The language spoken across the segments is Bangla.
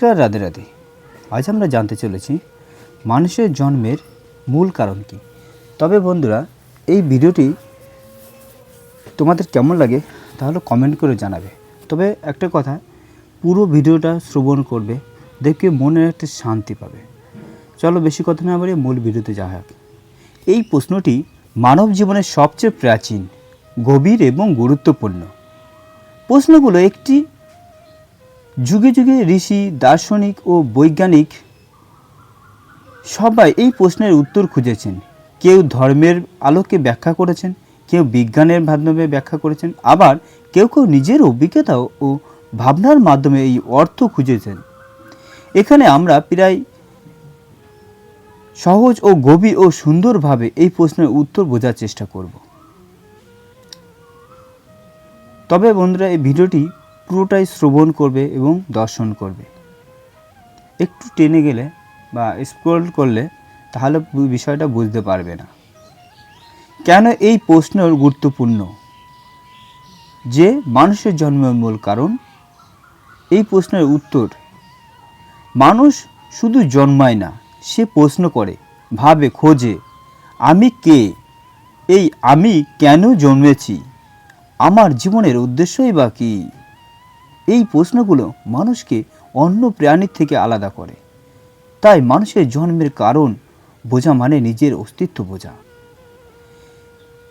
নমস্কার, রাধে রাধে। আজ আমরা জানতে চলেছি মানুষের জন্মের মূল কারণ কী। তবে বন্ধুরা, এই ভিডিওটি তোমাদের কেমন লাগে তাহলে কমেন্ট করে জানাবে। তবে একটা কথা, পুরো ভিডিওটা শ্রবণ করবে, দেখে মনের একটা শান্তি পাবে। চলো বেশি কথা না বলে মূল ভিডিওতে যাওয়া হোক। এই প্রশ্নটি মানব জীবনের সবচেয়ে প্রাচীন, গভীর এবং গুরুত্বপূর্ণ প্রশ্নগুলো। একটি যুগে যুগে ঋষি, দার্শনিক ও বৈজ্ঞানিক সবাই এই প্রশ্নের উত্তর খুঁজেছেন। কেউ ধর্মের আলোকে ব্যাখ্যা করেছেন, কেউ বিজ্ঞানের মাধ্যমে ব্যাখ্যা করেছেন, আবার কেউ কেউ নিজের অভিজ্ঞতা ও ভাবনার মাধ্যমে এই অর্থ খুঁজেছেন। এখানে আমরা প্রায় সহজ ও গভীর ও সুন্দরভাবে এই প্রশ্নের উত্তর বোঝার চেষ্টা করব। তবে বন্ধুরা, এই ভিডিওটি পুরোটাই শ্রবণ করবে এবং দর্শন করবে। একটু টেনে গেলে বা স্ক্রল করলে তাহলে বিষয়টা বুঝতে পারবে না। কেন এই প্রশ্ন গুরুত্বপূর্ণ যে মানুষের জন্মের মূল কারণ? এই প্রশ্নের উত্তর: মানুষ শুধু জন্মায় না, সে প্রশ্ন করে, ভাবে, খোঁজে, আমি কে? এই আমি কেন জন্মেছি? আমার জীবনের উদ্দেশ্যই বা কী? এই প্রশ্নগুলো মানুষকে অন্য প্রাণীর থেকে আলাদা করে। তাই মানুষের জন্মের কারণ বোঝা মানে নিজের অস্তিত্ব বোঝা।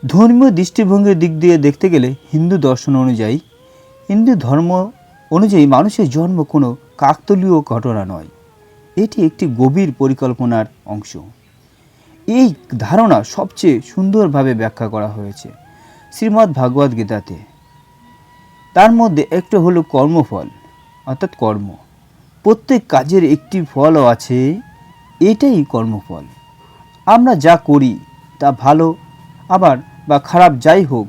ধর্মীয় দৃষ্টিভঙ্গির দিক দিয়ে দেখতে গেলে হিন্দু দর্শন অনুযায়ী, হিন্দু ধর্ম অনুযায়ী মানুষের জন্ম কোনো কাকতালীয় ঘটনা নয়, এটি একটি গভীর পরিকল্পনার অংশ। এই ধারণা সবচেয়ে সুন্দরভাবে ব্যাখ্যা করা হয়েছে শ্রীমদ্ ভাগবত গীতাতে। তার মধ্যে একটা হলো কর্মফল, অর্থাৎ কর্ম। প্রত্যেক কাজের একটি ফলও আছে, এটাই কর্মফল। আমরা যা করি তা ভালো আবার বা খারাপ যাই হোক,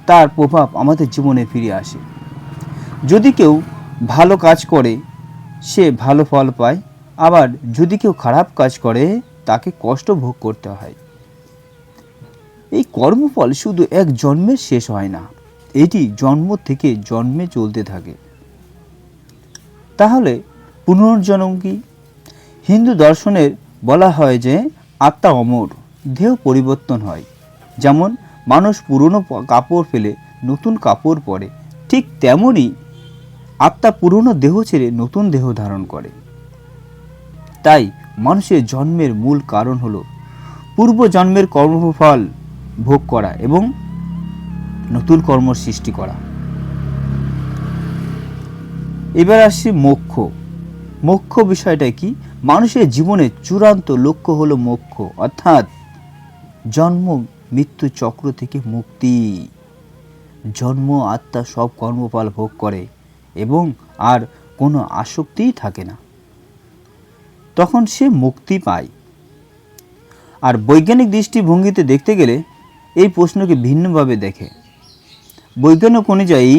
তার প্রভাব আমাদের জীবনে ফিরে আসে। যদি কেউ ভালো কাজ করে সে ভালো ফল পায়, আবার যদি কেউ খারাপ কাজ করে তাকে কষ্ট ভোগ করতে হয়। এই কর্মফল শুধু এক জন্মে শেষ হয় না, এটি জন্ম থেকে জন্মে চলতে থাকে। তাহলে পুনর্জন্ম কি? হিন্দু দর্শনের বলা হয় যে আত্মা অমর, দেহ পরিবর্তন হয়। যেমন মানুষ পুরনো কাপড় ফেলে নতুন কাপড় পরে, ঠিক তেমনই আত্মা পুরনো দেহ ছেড়ে নতুন দেহ ধারণ করে। তাই মানুষের জন্মের মূল কারণ হলো পূর্বজন্মের কর্মফল ভোগ করা এবং নতুন কর্ম সৃষ্টি করা। এবার আসছি মোক্ষ। মোক্ষ বিষয়টা কি? মানুষের জীবনের চূড়ান্ত লক্ষ্য হলো মোক্ষ, অর্থাৎ জন্ম মৃত্যু চক্র থেকে মুক্তি। জন্ম আত্মা সব কর্মফল ভোগ করে এবং আর কোনো আসক্তিই থাকে না, তখন সে মুক্তি পায়। আর বৈজ্ঞানিক দৃষ্টিভঙ্গিতে দেখতে গেলে এই প্রশ্নকে ভিন্নভাবে দেখে। বৈজ্ঞানিক অনুযায়ী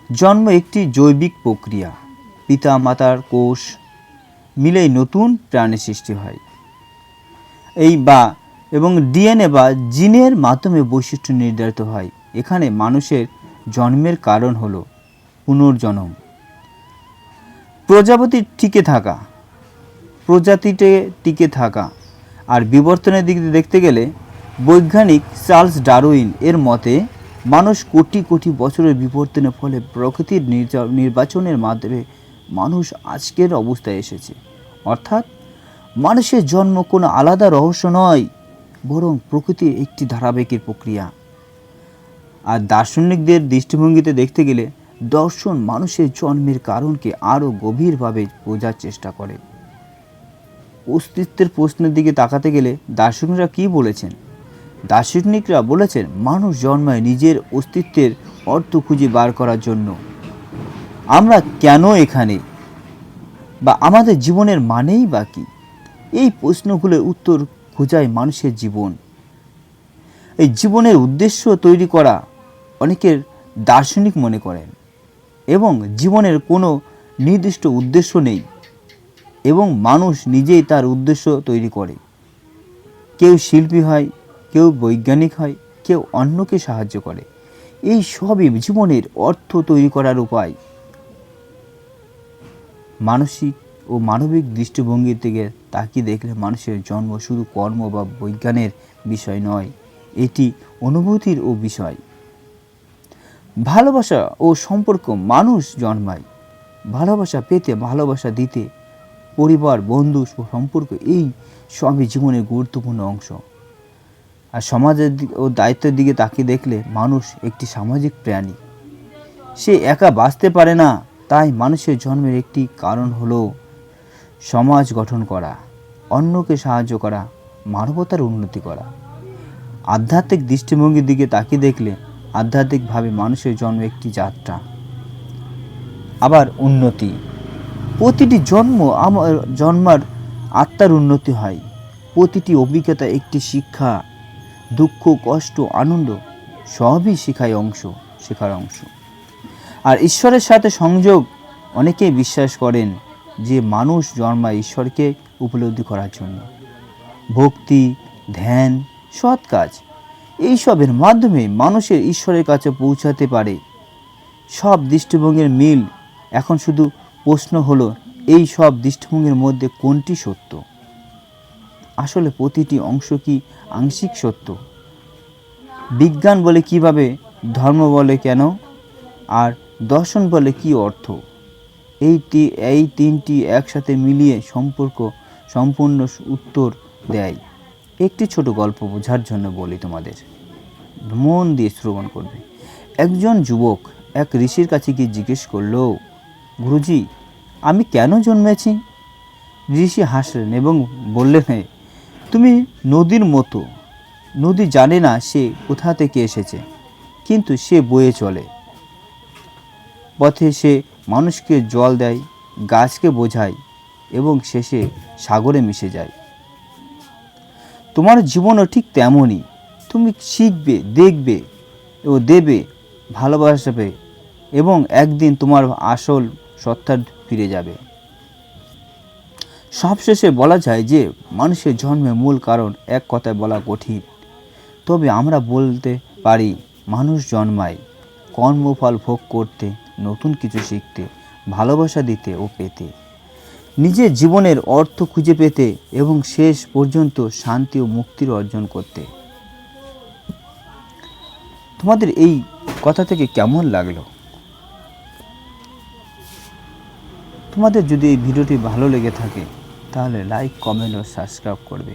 জন্ম একটি জৈবিক প্রক্রিয়া। পিতা মাতার কোষ মিলেই নতুন প্রাণের সৃষ্টি হয়। এবং ডিএনএ বা জিনের মাধ্যমে বৈশিষ্ট্য নির্ধারিত হয়। এখানে মানুষের জন্মের কারণ হলো পুনর্জন্ম, প্রজাতিতে টিকে থাকা। আর বিবর্তনের দিক দিয়ে দেখতে গেলে বৈজ্ঞানিক চার্লস ডারউইন এর মতে মানুষ কোটি কোটি বছরের বিবর্তনের ফলে প্রকৃতির নির্বাচনের মাধ্যমে মানুষ আজকের অবস্থায় এসেছে। অর্থাৎ মানুষের জন্ম কোনো আলাদা রহস্য নয়, বরং প্রকৃতির একটি ধারাবাহিক প্রক্রিয়া। আর দার্শনিকদের দৃষ্টিভঙ্গিতে দেখতে গেলে দর্শন মানুষের জন্মের কারণকে আরও গভীরভাবে বোঝার চেষ্টা করে। অস্তিত্বের প্রশ্নের দিকে তাকাতে গেলে দার্শনিকরা কি বলেছেন? দার্শনিকরা বলেছেন মানুষ জন্মায় নিজের অস্তিত্বের অর্থ খুঁজে বার করার জন্য। আমরা কেন এখানে, বা আমাদের জীবনের মানেই বা কী? এই প্রশ্নগুলোর উত্তর খোঁজায় মানুষের জীবন। এই জীবনের উদ্দেশ্য তৈরি করা অনেকের দার্শনিক মনে করেন, এবং জীবনের কোনো নির্দিষ্ট উদ্দেশ্য নেই এবং মানুষ নিজেই তার উদ্দেশ্য তৈরি করে। কেউ শিল্পী হয়, কেউ বৈজ্ঞানিক হয়, কেউ অন্যকে সাহায্য করে। এই সবই জীবনের অর্থ তৈরি করার উপায়। মানসিক ও মানবিক দৃষ্টিভঙ্গি থেকে তাকিয়ে দেখলে মানুষের জন্ম শুধু কর্ম বা বিজ্ঞানের বিষয় নয়, এটি অনুভূতির ও বিষয়। ভালোবাসা ও সম্পর্ক মানুষ জন্মায়। ভালোবাসা পেতে, ভালোবাসা দিতে, পরিবার, বন্ধু সম্পর্ক, এই সবই জীবনের গুরুত্বপূর্ণ অংশ। আর সমাজের ও দায়িত্বের দিকে তাকিয়ে দেখলে মানুষ একটি সামাজিক প্রাণী। সে একা বাঁচতে পারে না। তাই মানুষের জন্মের একটি কারণ হলো সমাজ গঠন করা, অন্যকে সাহায্য করা, মানবতার উন্নতি করা। আধ্যাত্মিক দৃষ্টিভঙ্গির দিকে তাকিয়ে দেখলে আধ্যাত্মিকভাবে মানুষের জন্ম একটি যাত্রা। আবার উন্নতি, প্রতিটি জন্মার আত্মার উন্নতি হয়। প্রতিটি অভিজ্ঞতা একটি শিক্ষা। দুঃখ, কষ্ট, আনন্দ সবই শেখার অংশ। আর ঈশ্বরের সাথে সংযোগ, অনেকেই বিশ্বাস করেন যে মানুষ জন্মায় ঈশ্বরকে উপলব্ধি করার জন্য। ভক্তি, ধ্যান, সৎ কাজ, এইসবের মাধ্যমে মানুষের ঈশ্বরের কাছে পৌঁছাতে পারে। সব দৃষ্টিভঙ্গির মিল। এখন শুধু প্রশ্ন হলো, এই সব দৃষ্টিভঙ্গির মধ্যে কোনটি সত্য? আসলে প্রতিটি অংশ কি আংশিক সত্য? বিজ্ঞান বলে কিভাবে, ধর্ম বলে কেন, আর দর্শন বলে কি অর্থ? এই তিনটি একসাথে মিলিয়ে সম্পূর্ণ উত্তর দেয়। একটি ছোট গল্প বোঝার জন্য বলি তোমাদের, মন দিয়ে শ্রবণ করবে। একজন যুবক এক ঋষির কাছে গিয়ে জিজ্ঞেস করলো, গুরুজি, আমি কেন জন্মেছি? ঋষি হাসলেন এবং বললেন, তুমি নদীর মতো। নদী জানে না সে কোথা থেকে এসেছে, কিন্তু সে বয়ে চলে। পথে সে মানুষকে জল দেয়, গাছকে বোঝায় এবং শেষে সাগরে মিশে যায়। তোমার জীবনও ঠিক তেমনই। তুমি শিখবে, দেখবে ও দেবে, ভালোবাসবে এবং একদিন তোমার আসল সত্তা ফিরে যাবে। সবশেষে বলা যায় যে মানুষের জন্মের মূল কারণ এক কথায় বলা কঠিন, তবে আমরা বলতে পারি মানুষ জন্মায় কর্মফল ভোগ করতে, নতুন কিছু শিখতে, ভালোবাসা দিতে ও পেতে, নিজের জীবনের অর্থ খুঁজে পেতে এবং শেষ পর্যন্ত শান্তি ও মুক্তির অর্জন করতে। তোমাদের এই কথা থেকে কেমন লাগলো? তোমাদের যদি এই ভিডিওটি ভালো লেগে থাকে তাহলে লাইক, কমেন্ট ও সাবস্ক্রাইব করবে।